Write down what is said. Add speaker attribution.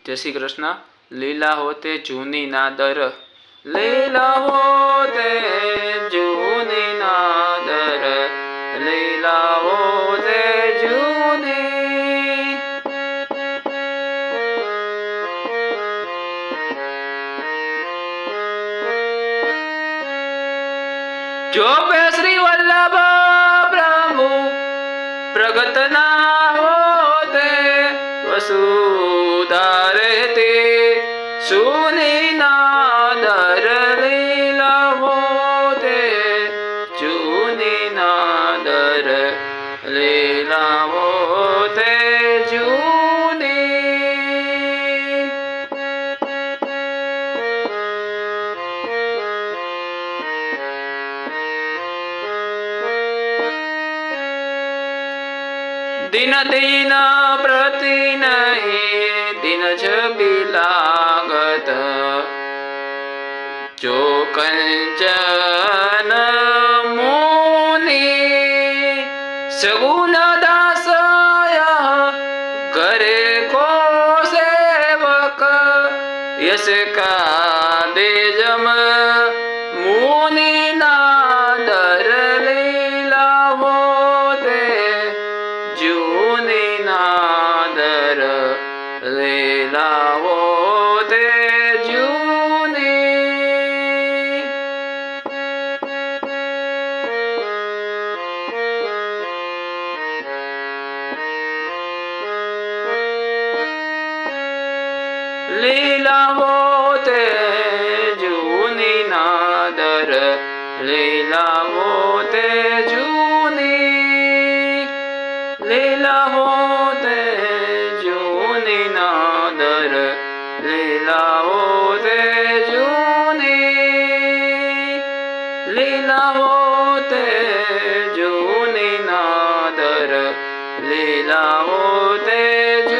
Speaker 1: જય શ્રી કૃષ્ણ. લીલા હોતે જૂની નાદર, લીલા હોતે જૂની નાદર, લીલા હોતે જૂની. જો પે શ્રી વલ્લભ પ્રભુ પ્રગટ ના હોતે, વસુધા રહેતે સુની નાદર, લીલા હોતે જૂની નાદર, લીલા હોતે જૂની. दिन दिन प्रति नहीं दिन छवि लागत, जो कंचन मुनि सगुन दास करे को सेवक, यश का देजम मुनि नादर, लीला होते जूनी नादर, लीला होते जूनी. लीला होते जूनी नादर, लीला होते जूनी. लीला होते जूनी नादर, लीला होते जूनी. लीला होते जूनी नादर, लीला होते जूनी.